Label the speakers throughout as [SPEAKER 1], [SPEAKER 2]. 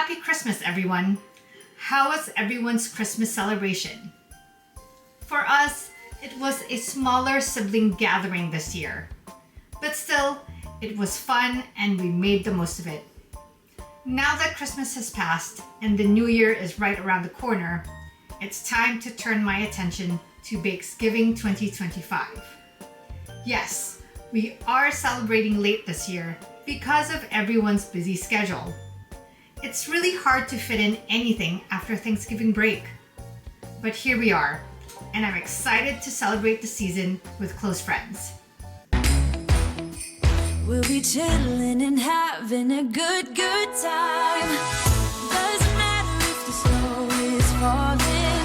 [SPEAKER 1] Happy Christmas, everyone! How was everyone's Christmas celebration? For us, it was a smaller sibling gathering this year. But still, it was fun and we made the most of it. Now that Christmas has passed and the New Year is right around the corner, it's time to turn my attention to Bakesgiving 2025. Yes, we are celebrating late this year because of everyone's busy schedule. It's really hard to fit in anything after Thanksgiving break. But here we are, and I'm excited to celebrate the season with close friends.
[SPEAKER 2] We'll be chilling and having a good time. Doesn't matter if the snow is falling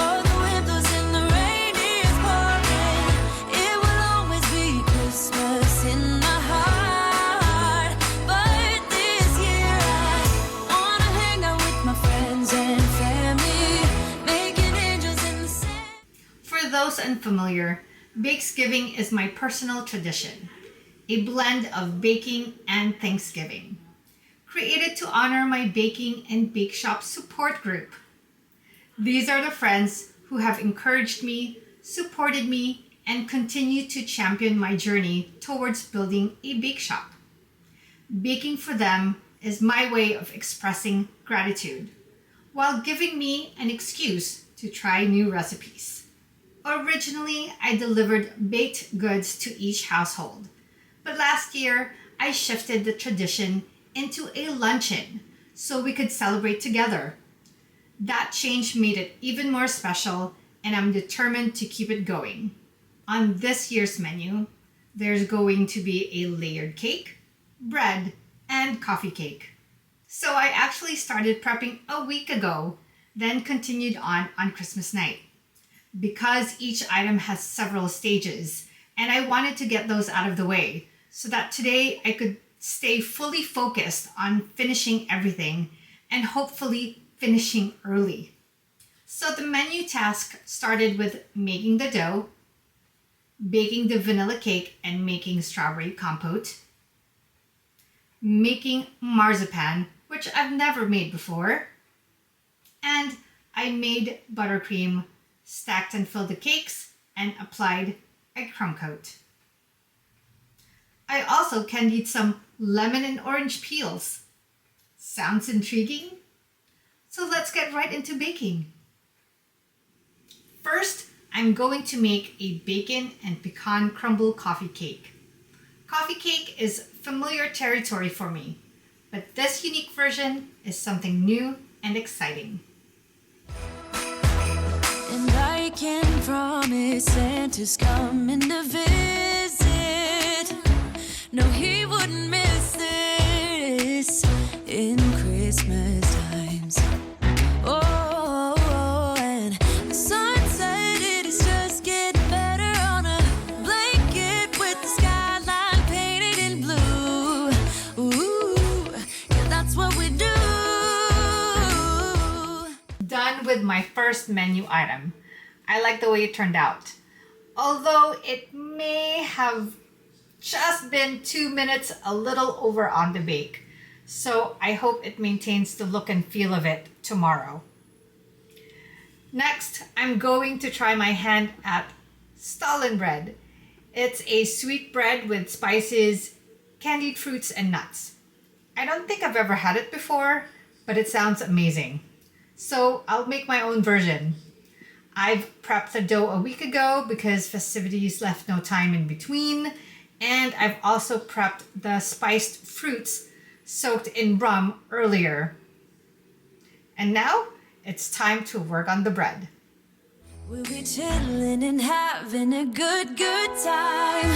[SPEAKER 2] or the wind blows and the rain is pouring. It will always be Christmas in my heart. But this year I wanna hang out with my friends and family, making angels in the sand.
[SPEAKER 1] For those unfamiliar, Bakesgiving is my personal tradition. A blend of baking and Thanksgiving, created to honor my baking and bake shop support group. These are the friends who have encouraged me, supported me, and continue to champion my journey towards building a bake shop. Baking for them is my way of expressing gratitude, while giving me an excuse to try new recipes. Originally, I delivered baked goods to each household. But last year, I shifted the tradition into a luncheon so we could celebrate together. That change made it even more special, and I'm determined to keep it going. On this year's menu, there's going to be a layered cake, bread, and coffee cake. So I actually started prepping a week ago, then continued on Christmas night. Because each item has several stages, and I wanted to get those out of the way, so that today I could stay fully focused on finishing everything and hopefully finishing early. So the menu task started with making the dough, baking the vanilla cake and making strawberry compote, making marzipan, which I've never made before, and I made buttercream, stacked and filled the cakes, and applied a crumb coat. I also candied some lemon and orange peels. Sounds intriguing? So let's get right into baking. First, I'm going to make a bacon and pecan crumble coffee cake. Coffee cake is familiar territory for me, but this unique version is something new and exciting.
[SPEAKER 2] And I can promise Santa's coming to visit. No, he wouldn't miss this in Christmas times. Oh, and the sunset, it is just getting better on a blanket with the skyline painted in blue. Ooh, yeah, that's what we do.
[SPEAKER 1] Done with my first menu item. I like the way it turned out. Although it may have just been 2 minutes a little over on the bake. So I hope it maintains the look and feel of it tomorrow. Next, I'm going to try my hand at Stollen bread. It's a sweet bread with spices, candied fruits, and nuts. I don't think I've ever had it before, but it sounds amazing. So I'll make my own version. I've prepped the dough a week ago because festivities left no time in between. And I've also prepped the spiced fruits soaked in rum earlier. And now it's time to work on the bread.
[SPEAKER 2] We'll be chilling and having a good time.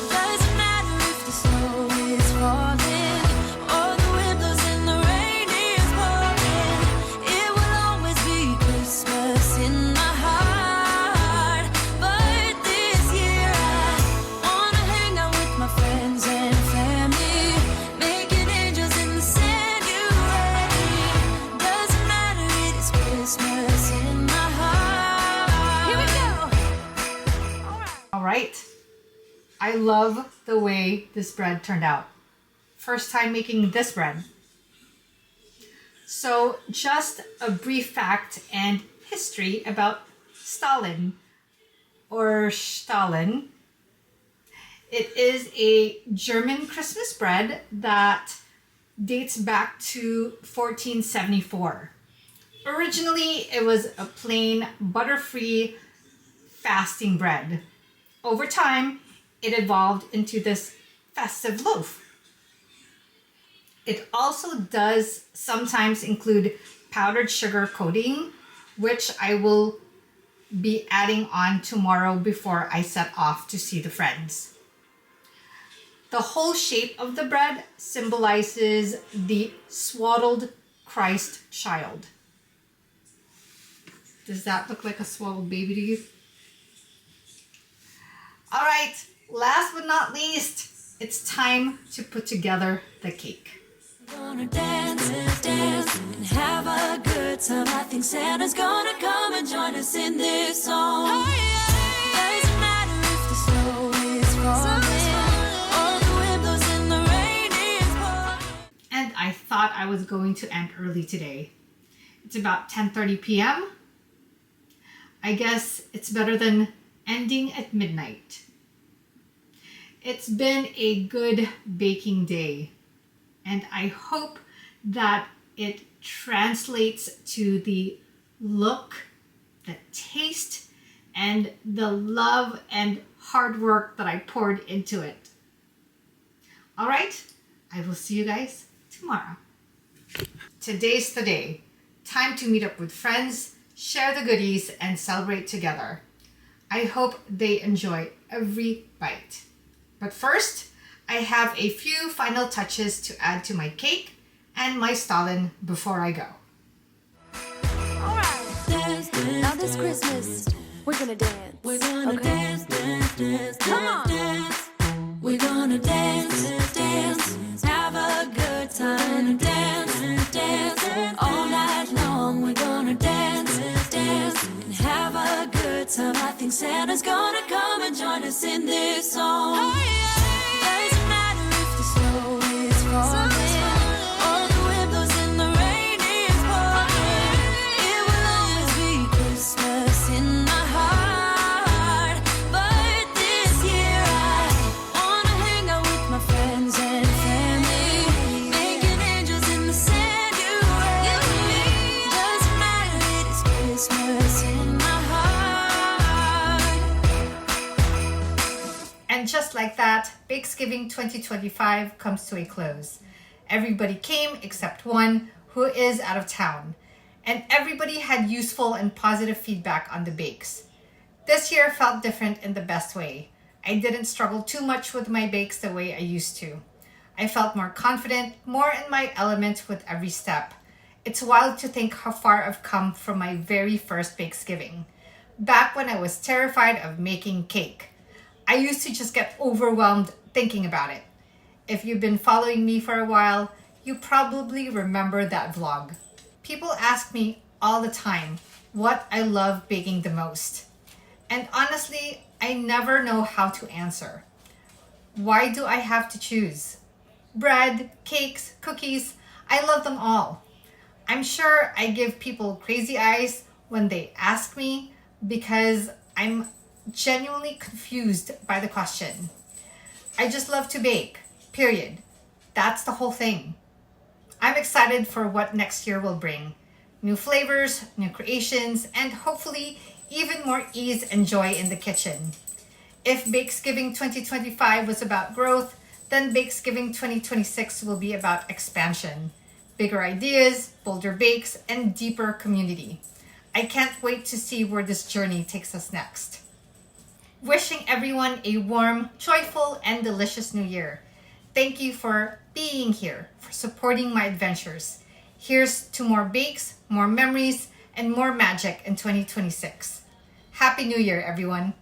[SPEAKER 2] Doesn't matter if the snow is falling or the wind blows and the rain is pouring. It will always be Christmas in my heart. But this year I wanna hang out with my friends and family, making angels in the sand. You ready? Doesn't matter, it is Christmas in my heart. Here we go.
[SPEAKER 1] All right. I love the way this bread turned out. First time making this bread. So just a brief fact and history about Stollen or Stollen. It is a German Christmas bread that dates back to 1474. Originally, it was a plain butter-free fasting bread. Over time, it evolved into this festive loaf. It also does sometimes include powdered sugar coating, which I will be adding on tomorrow before I set off to see the friends. The whole shape of the bread symbolizes the swaddled Christ child. Does that look like a swaddled baby to you? All right, last but not least, it's time to put together the cake.
[SPEAKER 2] Gonna dance, dance, and have a good time. I think Santa's gonna come and join us in this song. Doesn't matter if the snow is falling or the wind blows and the rain is pouring.
[SPEAKER 1] And I thought I was going to end early today. It's about 10:30 p.m. I guess it's better than ending at midnight. It's been a good baking day, and I hope that it translates to the look, the taste, and the love and hard work that I poured into it. All right, I will see you guys tomorrow. Today's the day. Time to meet up with friends, share the goodies, and celebrate together. I hope they enjoy every bite. But first, I have a few final touches to add to my cake and my Stollen before I go.
[SPEAKER 2] Alright, dance, dance, now this Christmas, we're gonna dance. We're gonna dance, dance, dance, come on. Dance. We're gonna dance, dance, have a good time. Dance, dance, all night long. We're gonna dance, dance, and have a good time. I think Santa's gonna come and join us in this song. Doesn't matter if the snow is falling or the wind blows and the rain is pouring. It will always be Christmas in my heart. But this year I wanna hang out with my friends and family, making angels in the sand. You and me. Doesn't matter, it is Christmas in my heart.
[SPEAKER 1] And just like that, Bakesgiving 2025 comes to a close. Everybody came except one who is out of town. And everybody had useful and positive feedback on the bakes. This year felt different in the best way. I didn't struggle too much with my bakes the way I used to. I felt more confident, more in my element with every step. It's wild to think how far I've come from my very first Bakesgiving. Back when I was terrified of making cake. I used to just get overwhelmed thinking about it. If you've been following me for a while, you probably remember that vlog. People ask me all the time what I love baking the most. And honestly, I never know how to answer. Why do I have to choose? Bread, cakes, cookies, I love them all. I'm sure I give people crazy eyes when they ask me because I'm genuinely confused by the question. I just love to bake, period. That's the whole thing. I'm excited for what next year will bring. New flavors, new creations, and hopefully even more ease and joy in the kitchen. If Bakesgiving 2025 was about growth, then Bakesgiving 2026 will be about expansion. Bigger ideas, bolder bakes, and deeper community. I can't wait to see where this journey takes us next. Wishing everyone a warm, joyful, and delicious new year. Thank you for being here, for supporting my adventures. Here's to more bakes, more memories, and more magic in 2026. Happy New Year, everyone.